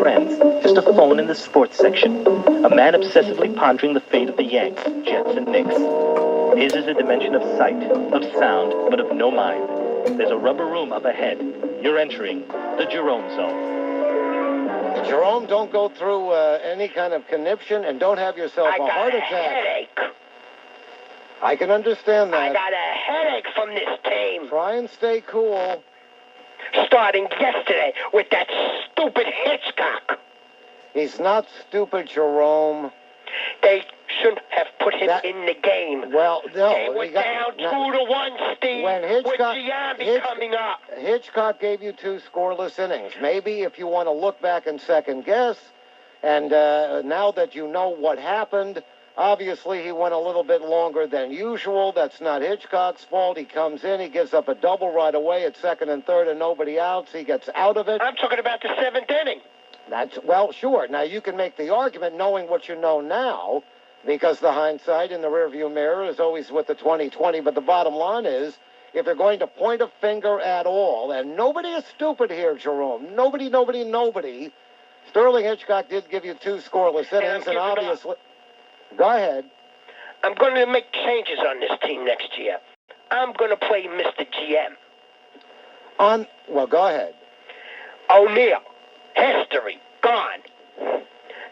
friends, just a phone in the sports section. A man obsessively pondering the fate of the Yanks, Jets, and Knicks. His is a dimension of sight, of sound, but of no mind. There's a rubber room up ahead. You're entering the Jerome Zone. Jerome, don't go through any kind of conniption and don't have yourself a heart attack. I got a headache. I can understand that. I got a headache from this team. Try and stay cool. Starting yesterday with that stupid Hitchcock. He's not stupid, Jerome. They shouldn't have put him in the game. Well, no. They were down 2-1, Steve, when Hitchcock, with Giambi coming up. Hitchcock gave you 2 scoreless innings. Maybe if you want to look back and second guess, and now that you know what happened, obviously he went a little bit longer than usual. That's not Hitchcock's fault. He comes in, he gives up a double right away at second and third and nobody outs. He gets out of it. I'm talking about the 7th inning. Well, sure. Now, you can make the argument knowing what you know now, because the hindsight in the rearview mirror is always with the 20/20. But the bottom line is, if they're going to point a finger at all, and nobody is stupid here, Jerome. Nobody. Sterling Hitchcock did give you 2 scoreless innings, and obviously... Go ahead. I'm going to make changes on this team next year. I'm going to play Mr. GM. Well, go ahead. O'Neill. History. Gone.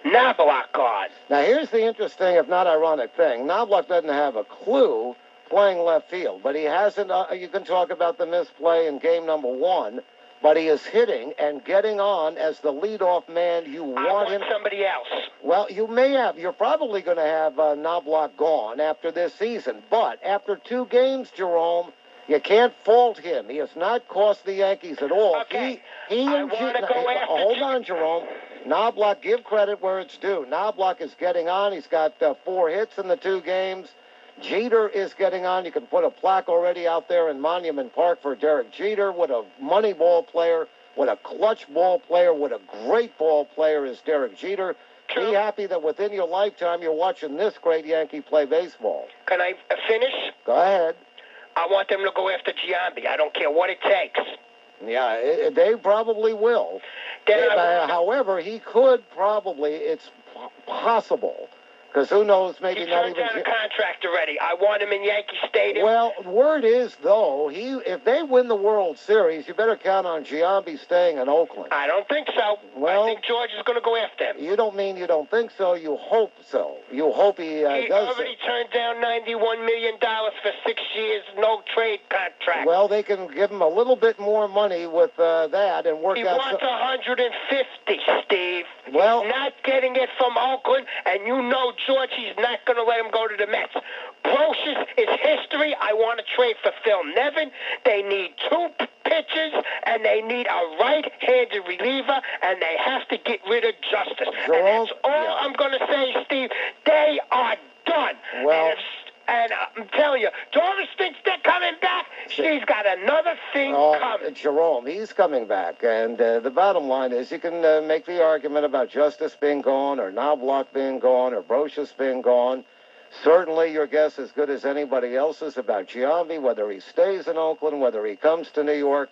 Knoblauch gone. Now, here's the interesting, if not ironic thing. Knoblauch doesn't have a clue playing left field, but he hasn't, you can talk about the misplay in game number 1, but he is hitting and getting on as the leadoff man. You want him. Somebody else. Well, you may have. You're probably going to have Knoblauch gone after this season, but after 2 games, Jerome, you can't fault him. He has not cost the Yankees at all. Okay. Hold on, Jerome. Knoblauch, give credit where it's due. Knoblauch is getting on. He's got 4 hits in the 2 games. Jeter is getting on. You can put a plaque already out there in Monument Park for Derek Jeter. What a money ball player. What a clutch ball player. What a great ball player is Derek Jeter. True. Be happy that within your lifetime you're watching this great Yankee play baseball. Can I finish? Go ahead. I want them to go after Giambi. I don't care what it takes. Yeah, they probably will. However, he could probably, it's possible, because who knows, maybe not even... He turned down a contract already. I want him in Yankee Stadium. Well, word is, though, if they win the World Series, you better count on Giambi staying in Oakland. I don't think so. Well, I think George is going to go after him. You don't mean you don't think so. You hope so. You hope he does. He already turned down $91 million for 6 years, no trade contract. Well, they can give him a little bit more money with that and work out... He wants 150, Steve. Well, he's not getting it from Oakland, and you know George, he's not going to let him go to the Mets. Brosius is history. I want to trade for Phil Nevin. They need 2 pitchers, and they need a right-handed reliever, and they have to get rid of Justice. Jerome, and that's all I'm going to say, Steve. They are done. Well... And I'm telling you, Torre thinks they're coming back. She's got another thing coming. Jerome, he's coming back. And the bottom line is you can make the argument about Justice being gone or Knoblauch being gone or Brosius being gone. Certainly your guess is as good as anybody else's about Giambi, whether he stays in Oakland, whether he comes to New York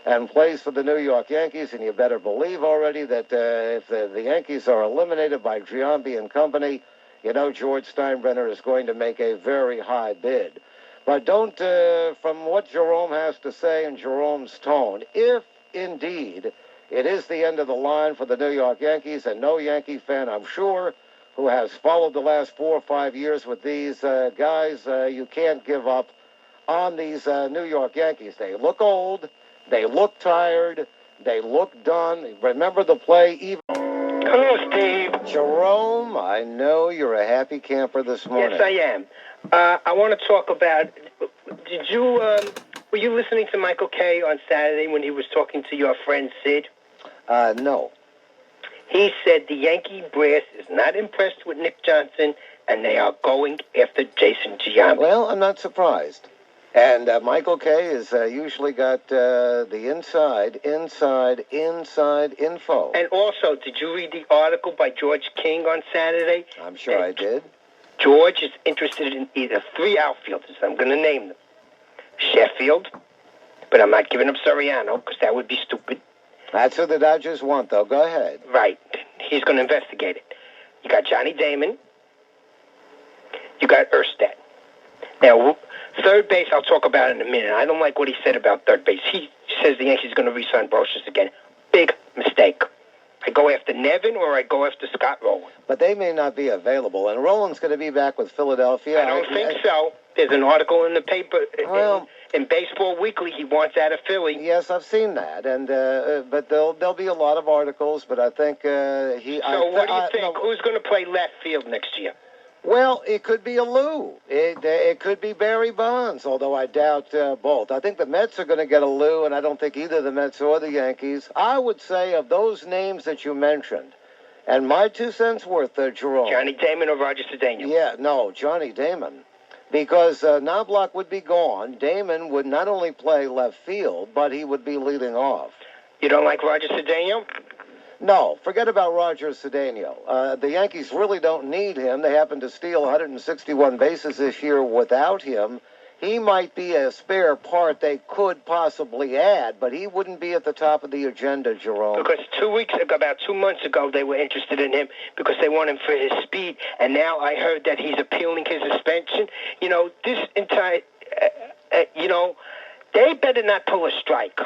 and plays for the New York Yankees. And you better believe already that if the Yankees are eliminated by Giambi and company, you know George Steinbrenner is going to make a very high bid. But don't, from what Jerome has to say in Jerome's tone, if indeed it is the end of the line for the New York Yankees, and no Yankee fan, I'm sure, who has followed the last 4 or 5 years with these guys, you can't give up on these New York Yankees. They look old, they look tired, they look done. Remember the play even... Hello, Steve. Jerome, I know you're a happy camper this morning. Yes, I am. I want to talk about, were you listening to Michael Kay on Saturday when he was talking to your friend Sid? No. He said the Yankee brass is not impressed with Nick Johnson, and they are going after Jason Giambi. Well, I'm not surprised. And Michael Kay has usually got the inside info. And also, did you read the article by George King on Saturday? I'm sure I did. George is interested in either 3 outfielders. I'm going to name them. Sheffield, but I'm not giving up Soriano because that would be stupid. That's who the Dodgers want, though. Go ahead. Right. He's going to investigate it. You got Johnny-Damon. You got Erstad. Now, third base, I'll talk about in a minute. I don't like what he said about third base. He says the Yankees are going to re-sign Brosius again. Big mistake. I go after Nevin or I go after Scott Rolen. But they may not be available, and Rolen's going to be back with Philadelphia. I don't think so. There's an article in the paper, in Baseball Weekly, he wants out of Philly. Yes, I've seen that, and but there'll be a lot of articles, but I think he... So what do you think? Who's going to play left field next year? Well, it could be a Lou. It could be Barry Bonds, although I doubt both. I think the Mets are going to get a Lou, and I don't think either the Mets or the Yankees. I would say of those names that you mentioned, and my 2 cents worth, Jerome. Johnny-Damon or Roger Cedeno? Yeah, no, Johnny-Damon. Because Knoblauch would be gone. Damon would not only play left field, but he would be leading off. You don't like Roger Cedeno? No, forget about Roger Cedeno. The Yankees really don't need him. They happen to steal 161 bases this year without him. He might be a spare part they could possibly add, but he wouldn't be at the top of the agenda, Jerome. Because about 2 months ago, they were interested in him because they want him for his speed, and now I heard that he's appealing his suspension. You know, this entire, they better not pull a strike.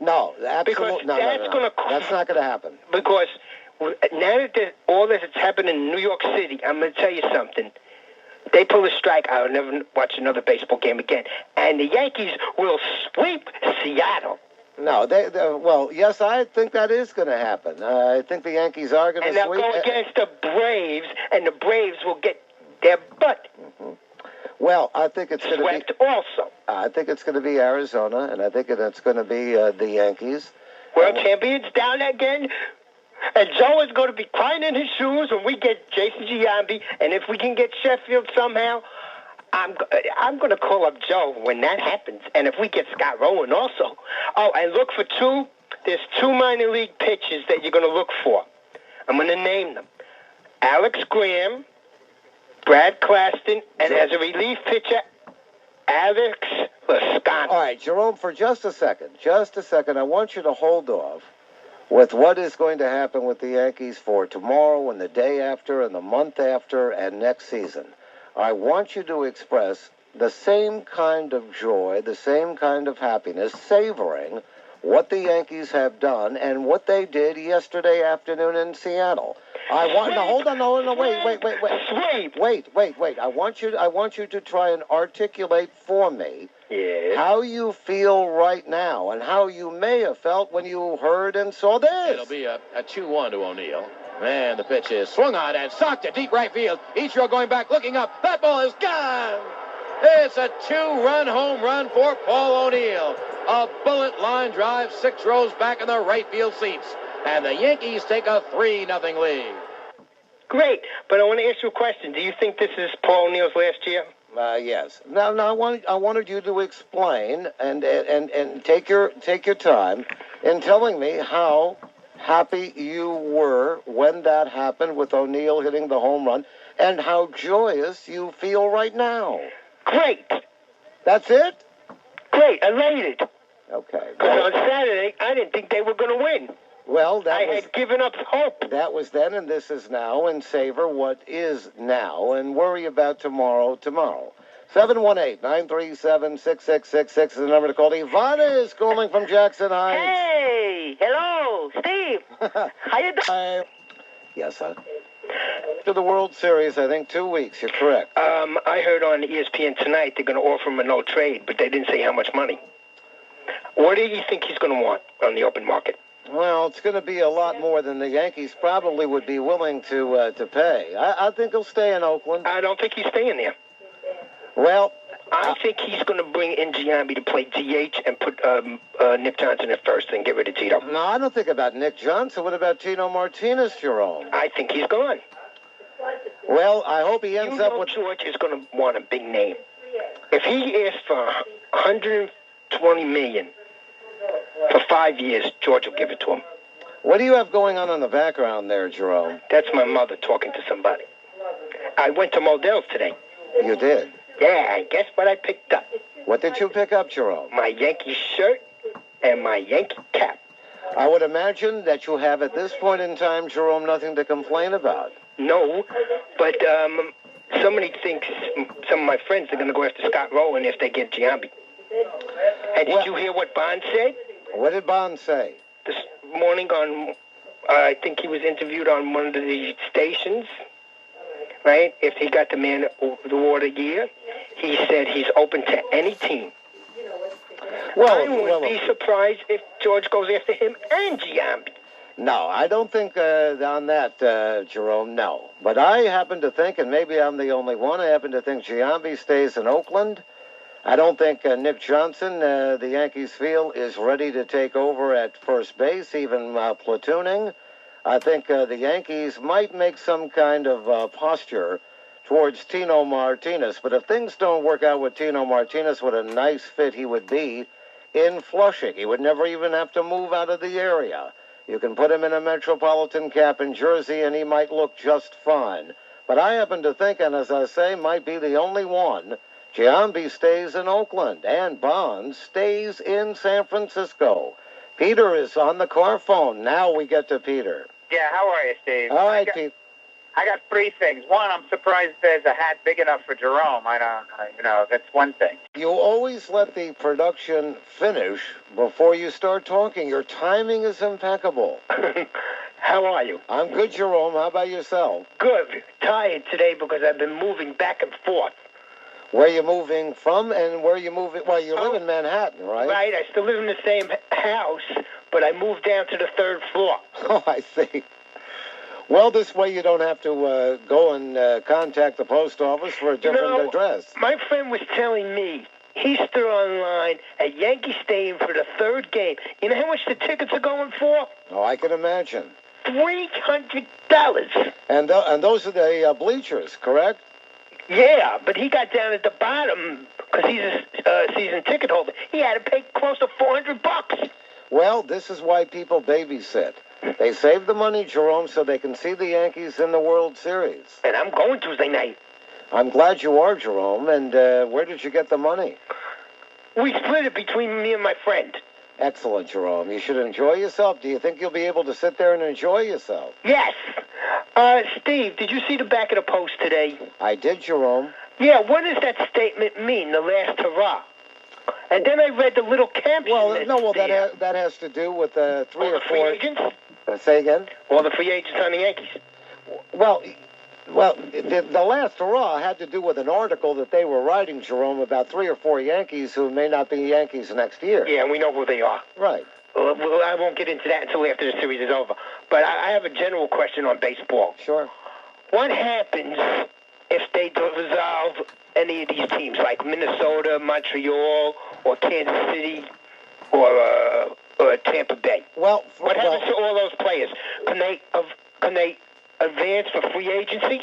No, absolutely. No. That's not going to happen. Because now that all this has happened in New York City, I'm going to tell you something. They pull a strike, I'll never watch another baseball game again. And the Yankees will sweep Seattle. No, well, yes, I think that is going to happen. I think the Yankees are going to sweep. And they'll go against the Braves, and the Braves will get their butt. Mm-hmm. Well, I think it's going to be swept also. I think it's going to be Arizona, and I think it's going to be the Yankees. World champions down again. And Joe is going to be crying in his shoes when we get Jason Giambi. And if we can get Sheffield somehow, I'm going to call up Joe when that happens. And if we get Scott Rolen also. Oh, and look for there's 2 minor league pitchers that you're going to look for. I'm going to name them. Alex Graham, Brad Claston, and as a relief pitcher, Alex Lascano. All right, Jerome, for just a second, I want you to hold off with what is going to happen with the Yankees for tomorrow and the day after and the month after and next season. I want you to express the same kind of joy, the same kind of happiness, savoring what the Yankees have done and what they did yesterday afternoon in Seattle. I want no, hold on, no, wait. I want you to try and articulate for me how you feel right now and how you may have felt when you heard and saw this. It'll be a 2-1 to O'Neill. Man, the pitch is swung on and socked to deep right field. Ichiro going back, looking up. That ball is gone. It's a 2-run home run for Paul O'Neill. A bullet line drive 6 rows back in the right field seats. And the Yankees take a 3-0 lead. Great, but I want to ask you a question. Do you think this is Paul O'Neill's last year? Yes. Now I wanted you to explain and take your time in telling me how happy you were when that happened with O'Neill hitting the home run and how joyous you feel right now. Great. That's it? Great, elated. Okay. Because on Saturday, I didn't think they were going to win. Well, I had given up hope. That was then, and this is now, and savor what is now, and worry about tomorrow. 718-937-6666 is the number to call. Ivana is calling from Jackson Heights. Hey, hello, Steve. How you doing? Yes, sir. To the World Series, I think 2 weeks. You're correct. I heard on ESPN tonight they're going to offer him a no trade, but they didn't say how much money. What do you think he's going to want on the open market? Well, it's going to be a lot more than the Yankees probably would be willing to pay. I think he'll stay in Oakland. I don't think he's staying there. Well, I think he's going to bring in Giambi to play DH and put Nick Johnson at first and get rid of Tito. No, I don't think about Nick Johnson. What about Tito Martinez, Jerome? I think he's gone. Well, I hope he ends up with... George is going to want a big name. If he asks for $120 million for 5 years, George will give it to him. What do you have going on in the background there, Jerome? That's my mother talking to somebody. I went to Modell's today. You did? Yeah, and guess what I picked up? What did you pick up, Jerome? My Yankee shirt and my Yankee cap. I would imagine that you have, at this point in time, Jerome, nothing to complain about. No, but somebody thinks some of my friends are going to go after Scott Rolen if they get Giambi. And did you hear what Bond said? What did Bond say? This morning on, I think he was interviewed on one of the stations, right? If he got the Man of the War of the Year, he said he's open to any team. I wouldn't be surprised if George goes after him and Giambi. No, I don't think on that, Jerome, no. But I happen to think, and maybe I'm the only one, I happen to think Giambi stays in Oakland. I don't think Nick Johnson, the Yankees feel, is ready to take over at first base, even platooning. I think the Yankees might make some kind of posture towards Tino Martinez. But if things don't work out with Tino Martinez, what a nice fit he would be in Flushing. He would never even have to move out of the area. You can put him in a Metropolitan cap and jersey, and he might look just fine. But I happen to think, and as I say, might be the only one, Giambi stays in Oakland, and Bond stays in San Francisco. Peter is on the car phone. Now we get to Peter. Yeah, how are you, Steve? All right, Pete. I got three things. One, I'm surprised there's a hat big enough for Jerome. That's one thing. You always let the production finish before you start talking. Your timing is impeccable. How are you? I'm good, Jerome. How about yourself? Good. Tired today because I've been moving back and forth. Where are you moving from and where are you moving? Well, you live in Manhattan, right? Right. I still live in the same house, but I moved down to the third floor. Oh, I see. Well, this way you don't have to go and contact the post office for a different address. My friend was telling me he stood online at Yankee Stadium for the third game. You know how much the tickets are going for? Oh, I can imagine. $300. And those are the bleachers, correct? Yeah, but he got down at the bottom because he's a season ticket holder. He had to pay close to $400. Well, this is why people babysit. They save the money, Jerome, so they can see the Yankees in the World Series. And I'm going Tuesday night. I'm glad you are, Jerome. And where did you get the money? We split it between me and my friend. Excellent, Jerome. You should enjoy yourself. Do you think you'll be able to sit there and enjoy yourself? Yes. Steve, did you see the back of the Post today? I did, Jerome. Yeah, what does that statement mean, the last hurrah? And then I read the little caption. That has to do with three All or the four. Free agents? Say again? All the free agents on the Yankees. Well, the last hurrah had to do with an article that they were writing, Jerome, about 3 or 4 Yankees who may not be Yankees next year. Yeah, and we know who they are. Right. Well, I won't get into that until after the series is over. But I have a general question on baseball. Sure. What happens if they dissolve any of these teams, like Minnesota, Montreal, or Kansas City, or Tampa Bay? What happens to all those players? Can they advance for free agency?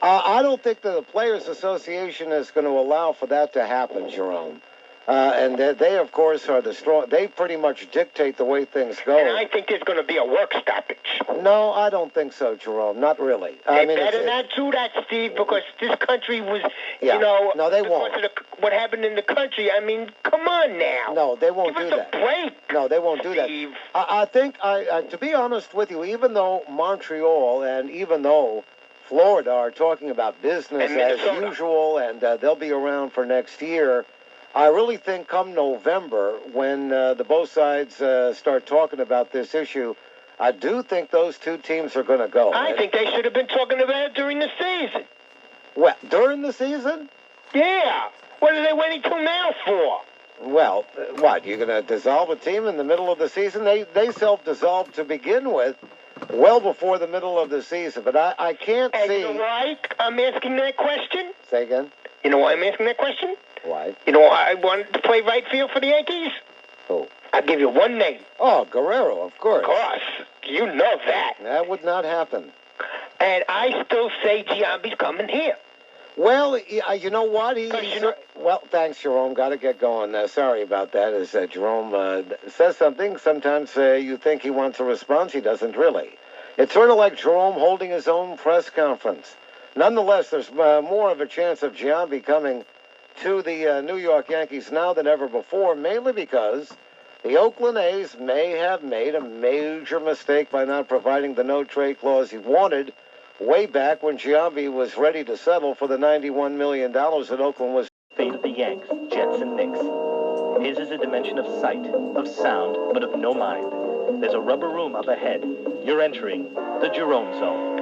I don't think the Players Association is going to allow for that to happen, Jerome. And they, of course, are the strong. They pretty much dictate the way things go. And I think there's going to be a work stoppage. No, I don't think so, Jerome. Not really. They better not do that, Steve, because this country was, No, they won't. Because of what happened in the country. I mean, come on now. No, they won't do that. Give us a break. No, they won't do that. I think, to be honest with you, even though Montreal and even though Florida are talking about business as usual and they'll be around for next year, I really think come November, when the both sides start talking about this issue, I do think those two teams are going to go. I think they should have been talking about it during the season. Well, during the season? Yeah. What are they waiting till now for? Well, what, you're going to dissolve a team in the middle of the season? They self-dissolved to begin with well before the middle of the season, but I can't see... You know why I'm asking that question? Say again? You know why I'm asking that question? Why? You know why I wanted to play right field for the Yankees? Who? I'll give you one name. Oh, Guerrero, of course. Of course. You know that. That would not happen. And I still say Giambi's coming here. Well, you know what? Well, thanks, Jerome. Got to get going. Sorry about that. As Jerome says something, sometimes you think he wants a response. He doesn't really. It's sort of like Jerome holding his own press conference. Nonetheless, there's more of a chance of Giambi coming to the New York Yankees now than ever before, mainly because The Oakland A's may have made a major mistake by not providing the no-trade clause he wanted way back when Giambi was ready to settle for the $91 million that Oakland was. Fate of the Yanks, Jets, and Knicks. His is a dimension of sight, of sound, but of no mind. There's a rubber room up ahead. You're entering the Jerome zone.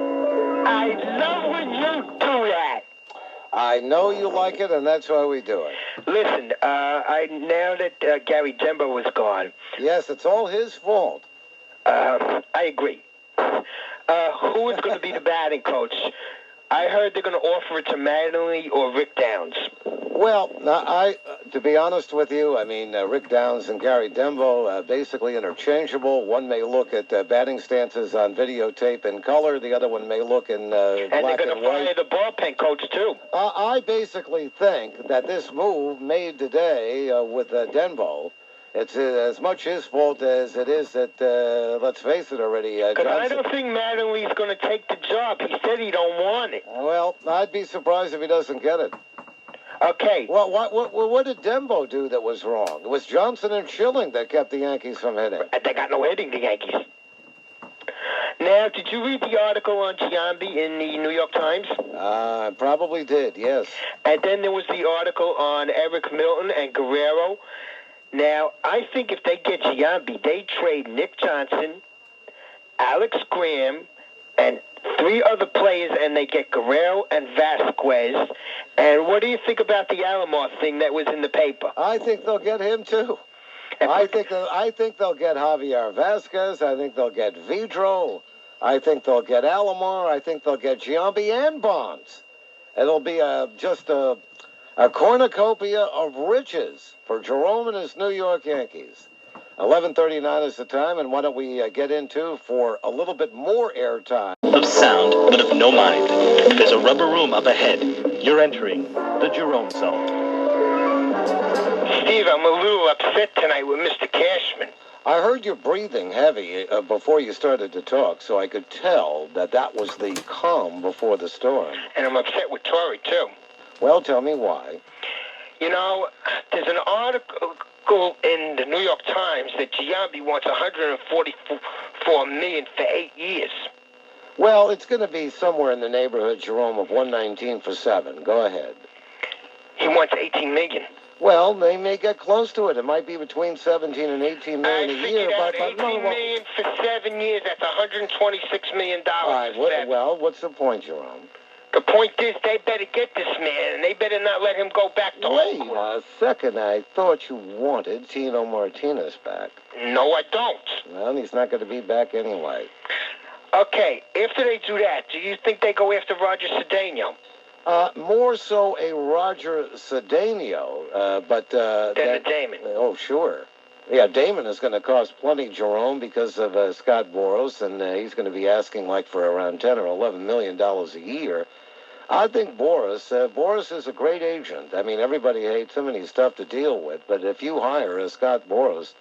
I love when you do that. I know you like it, and that's why we do it. Listen, now that Gary Dembo was gone. Yes, it's all his fault. I agree. Who is going to be the batting coach? I heard they're going to offer it to Mattingly or Rick Downs. Well, to be honest with you, I mean, Rick Downs and Gary Dembo, basically interchangeable. One may look at batting stances on videotape in color. The other one may look in black and white. And they're going to fire the bullpen coach, too. I basically think that this move made today with Dembo, it's as much his fault as it is that, let's face it already, Because I don't think Mattingly's going to take the job. He said he don't want it. Well, I'd be surprised if he doesn't get it. Okay. Well, what did Dembo do that was wrong? It was Johnson and Schilling that kept the Yankees from hitting. They got no hitting, the Yankees. Now, did you read the article on Giambi in the New York Times? I probably did, yes. And then there was the article on Eric Milton and Guerrero. Now, I think if they get Giambi, they trade Nick Johnson, Alex Graham, and 3 other players, and they get Guerrero and Vasquez. And what do you think about the Alomar thing that was in the paper? I think they'll get him, too. I think they'll get Javier Vasquez. I think they'll get Vidro. I think they'll get Alomar. I think they'll get Giambi and Bonds. It'll be just a cornucopia of riches for Jerome and his New York Yankees. 11:39 is the time, and why don't we get into, for a little bit more airtime. Of sound, but of no mind. There's a rubber room up ahead. You're entering the Jerome zone. Steve, I'm a little upset tonight with Mr. Cashman. I heard you breathing heavy before you started to talk, so I could tell that was the calm before the storm. And I'm upset with Torre, too. Well, tell me why. You know, there's an article in the New York Times that Giambi wants $144 million for 8 years. Well, it's going to be somewhere in the neighborhood, Jerome, of $119 for 7. Go ahead. He wants $18 million. Well, they may get close to it. It might be between $17 and $18 million a year. I figured out $18 million for 7 years. That's $126 million. All right. What's the point, Jerome? The point is, they better get this man, and they better not let him go back to Oakland. Wait a second. I thought you wanted Tito Martinez back. No, I don't. Well, he's not going to be back anyway. Okay, after they do that, do you think they go after Roger Cedeno? More so a Roger Cedeno, but... than a Damon. Oh, sure. Yeah, Damon is going to cost plenty, Jerome, because of Scott Boras, and he's going to be asking for around $10 or $11 million a year. I think Boras is a great agent. I mean, everybody hates him, and he's tough to deal with. But if you hire Scott Boras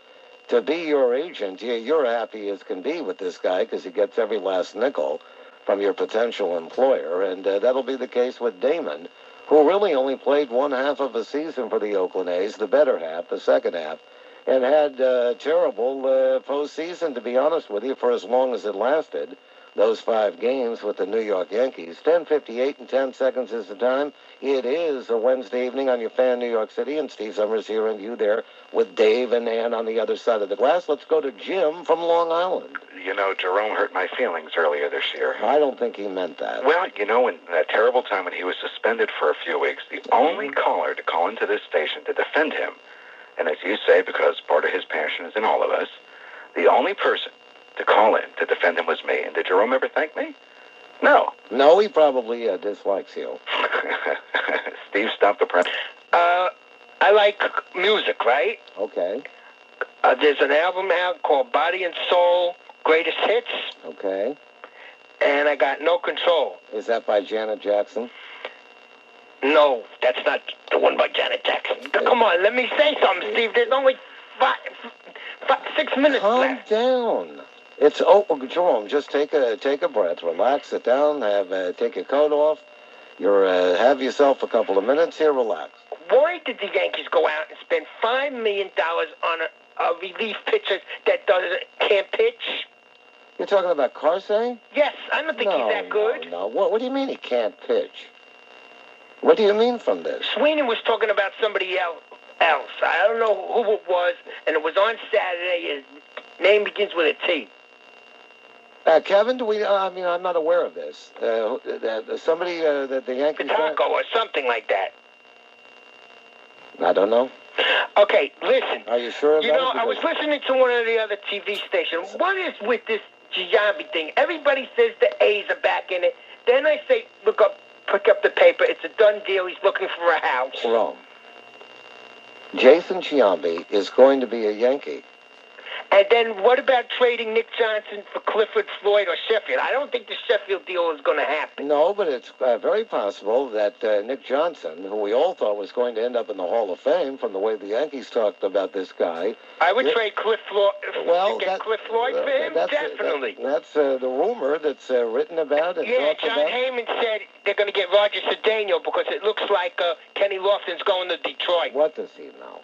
to be your agent, you're happy as can be with this guy because he gets every last nickel from your potential employer. And that'll be the case with Damon, who really only played one half of a season for the Oakland A's, the better half, the second half, and had terrible postseason, to be honest with you, for as long as it lasted. Those 5 games with the New York Yankees. 10:58 and 10 seconds is the time. It is a Wednesday evening on your fan New York City, and Steve Summers here and you there with Dave and Ann on the other side of the glass. Let's go to Jim from Long Island. You know, Jerome hurt my feelings earlier this year. I don't think he meant that. Well, you know, in that terrible time when he was suspended for a few weeks, the only caller to call into this station to defend him, and as you say, because part of his passion is in all of us, the only person to call in to defend him was me. And did Jerome ever thank me? No. No, he probably dislikes you. Steve, stop the press. I like music, right? Okay. There's an album out called Body and Soul Greatest Hits. Okay. And I got No Control. Is that by Janet Jackson? No, that's not the one by Janet Jackson. Come on, let me say something, Steve. There's only 6 minutes left. Calm down. Jerome, just take a breath, relax, sit down, take your coat off. Have yourself a couple of minutes here, relax. Why did the Yankees go out and spend $5 million on relief pitcher that can't pitch? You're talking about Karsay? Yes, I don't think he's that good. No. What do you mean he can't pitch? What do you mean from this? Sweeney was talking about somebody else. I don't know who it was, and it was on Saturday. His name begins with a T. Kevin, do we? I mean, I'm not aware of this. Somebody that the Yankees. Taco or something like that. I don't know. Okay, listen. Are you sure? You know, I was listening to one of the other TV stations. What is with this Giambi thing? Everybody says the A's are back in it. Then I say, pick up the paper. It's a done deal. He's looking for a house. Wrong. Jason Giambi is going to be a Yankee. And then what about trading Nick Johnson for Clifford, Floyd, or Sheffield? I don't think the Sheffield deal is going to happen. No, but it's very possible that Nick Johnson, who we all thought was going to end up in the Hall of Fame from the way the Yankees talked about this guy. I would trade Cliff Floyd for him, definitely. That's the rumor that's written about and talked about. John Heyman said they're going to get Roger Cedeno because it looks like Kenny Lofton's going to Detroit. What does he know?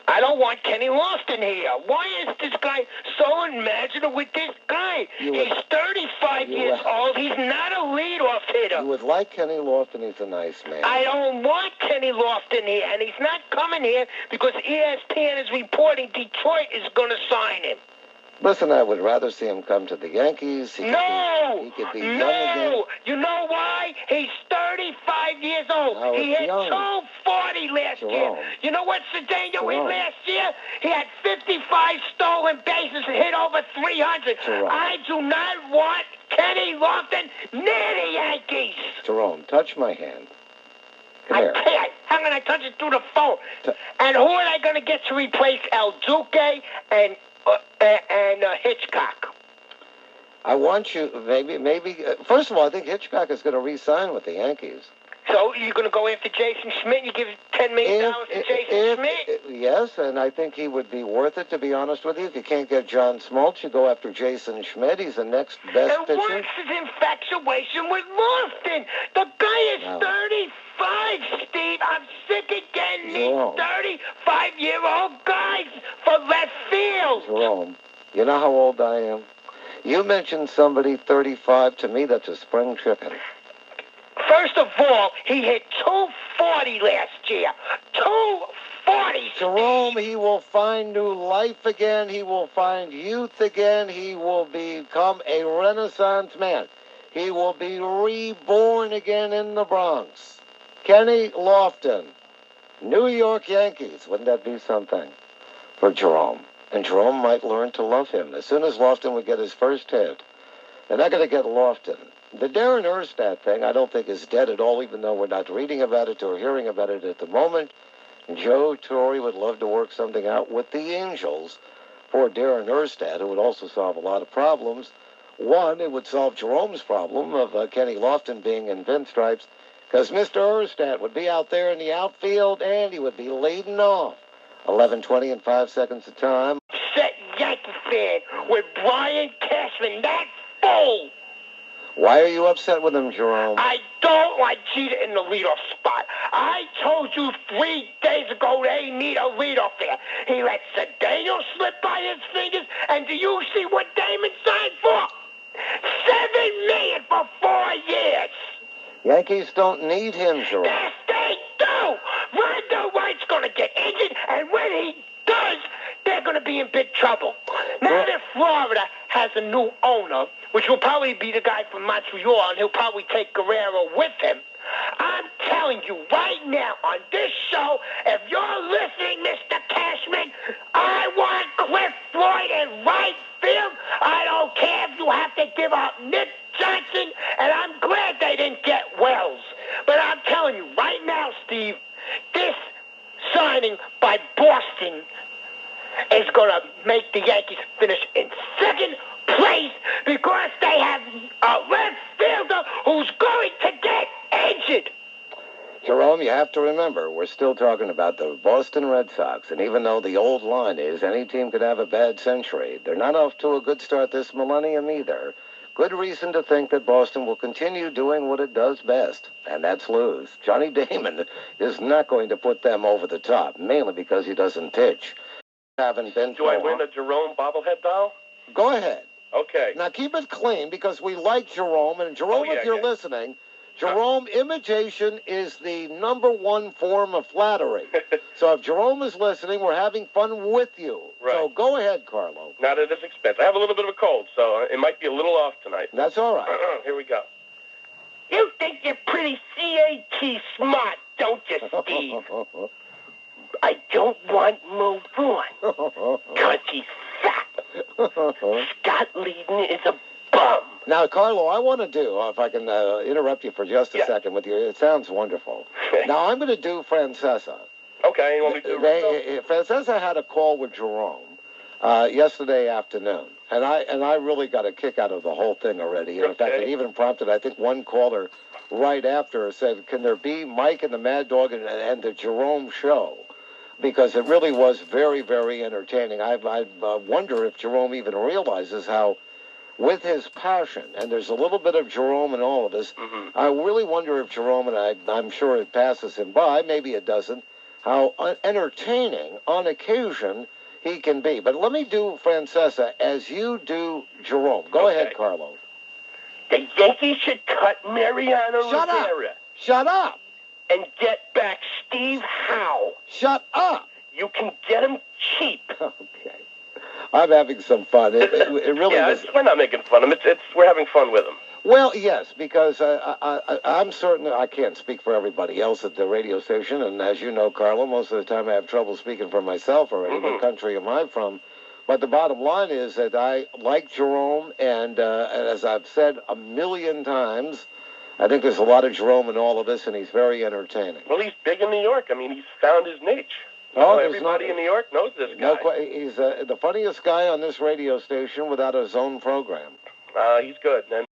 I don't want Kenny Lofton here. Why is this guy so imaginative with this guy? He's 35 years old. He's not a leadoff hitter. You would like Kenny Lofton. He's a nice man. I don't want Kenny Lofton here, and he's not coming here because ESPN is reporting Detroit is going to sign him. Listen, I would rather see him come to the Yankees. He could be young again. You know why? He's 35 years old. No, he hit 240 last year. You know what Cedeno hit last year? He had 55 stolen bases and hit over 300. I do not want Kenny Lofton near the Yankees. Jerome, touch my hand. Come here. I can't. How can I touch it through the phone? And who are they going to get to replace El Duque and Hitchcock? I want you, maybe. First of all, I think Hitchcock is going to re-sign with the Yankees. So you're going to go after Jason Schmidt? You give $10 million to Jason Schmidt? Yes, and I think he would be worth it, to be honest with you. If you can't get John Smoltz, you go after Jason Schmidt. He's the next best pitcher. And what's his infatuation with Lofton? The guy is 35, Steve. I'm sick of getting these 35-year-old guys for left field. Jerome, you know how old I am? You mentioned somebody 35. To me, that's a spring chicken. First of all, he hit 240 last year. 240. Jerome, he will find new life again. He will find youth again. He will become a Renaissance man. He will be reborn again in the Bronx. Kenny Lofton, New York Yankees. Wouldn't that be something for Jerome? And Jerome might learn to love him. As soon as Lofton would get his first hit, they're not going to get Lofton. The Darren Erstad thing, I don't think is dead at all, even though we're not reading about it or hearing about it at the moment. Joe Torre would love to work something out with the Angels for Darren Erstad, who would also solve a lot of problems. One, it would solve Jerome's problem of Kenny Lofton being in pinstripes, because Mr. Erstad would be out there in the outfield, and he would be leading off. 11:20 and 5 seconds of time. Set Yankee fan with Brian Cashman, that fool. Why are you upset with him, Jerome? I don't like Tito in the leadoff spot. I told you 3 days ago they need a leadoff there. He let Cedeno slip by his fingers, and do you see what Damon signed for? $7 million for 4 years. Yankees don't need him, Jerome. Yes, they do. Rondell White's going to get injured, and when he does, they're going to be in big trouble. Now that Florida has a new owner, which will probably be the guy from Montreal, and he'll probably take Guerrero with him. I'm telling you right now on this show, if you're listening, Mr. Cashman, I want Cliff Floyd in right field. I don't care if you have to give up Nick Johnson, and I'm glad they didn't get Wells. But I'm telling you right now, Steve, this signing by Boston is going to make the Yankees finish in second place because they have a left fielder who's going to get injured. Jerome, you have to remember, we're still talking about the Boston Red Sox, and even though the old line is any team could have a bad century, they're not off to a good start this millennium either. Good reason to think that Boston will continue doing what it does best, and that's lose. Johnny Damon is not going to put them over the top, mainly because he doesn't pitch. haven't been Do I win a Jerome bobblehead doll? Go ahead. Okay. Now keep it clean because we like Jerome. And Jerome, if you're listening, Jerome, imitation is the #1 form of flattery. So if Jerome is listening, we're having fun with you. Right. So go ahead, Carlo. Not at this expense. I have a little bit of a cold, so it might be a little off tonight. That's all right. Here we go. You think you're pretty CAT smart, don't you, Steve? I don't want Muldoon, because he's fat. Scott Leadon is a bum. Now, Carlo, I want to do, if I can interrupt you for just a second with you. It sounds wonderful. Now, I'm going to do Francesa. Okay, you want me to do Francesa had a call with Jerome yesterday afternoon, and I really got a kick out of the whole thing already. And in fact, it even prompted, I think, one caller right after said, "Can there be Mike and the Mad Dog and the Jerome show?" Because it really was very, very entertaining. I wonder if Jerome even realizes how, with his passion, and there's a little bit of Jerome in all of us, I really wonder if Jerome, and I'm sure it passes him by, maybe it doesn't, how entertaining on occasion he can be. But let me do Francesa as you do Jerome. Go ahead, Carlo. The Yankees should cut Mariano Shut Rivera. up! Shut up! And get back Steve Howe. Shut up! You can get him cheap. Okay. I'm having some fun. It really is. We're not making fun of him. We're having fun with him. Well, yes, because I'm certain I can't speak for everybody else at the radio station, and as you know, Carlo, most of the time I have trouble speaking for myself already. What country am I from? But the bottom line is that I like Jerome, and as I've said a million times, I think there's a lot of Jerome in all of this, and he's very entertaining. Well, he's big in New York. I mean, he's found his niche. Everybody in New York knows this guy. He's the funniest guy on this radio station without his own program. He's good. And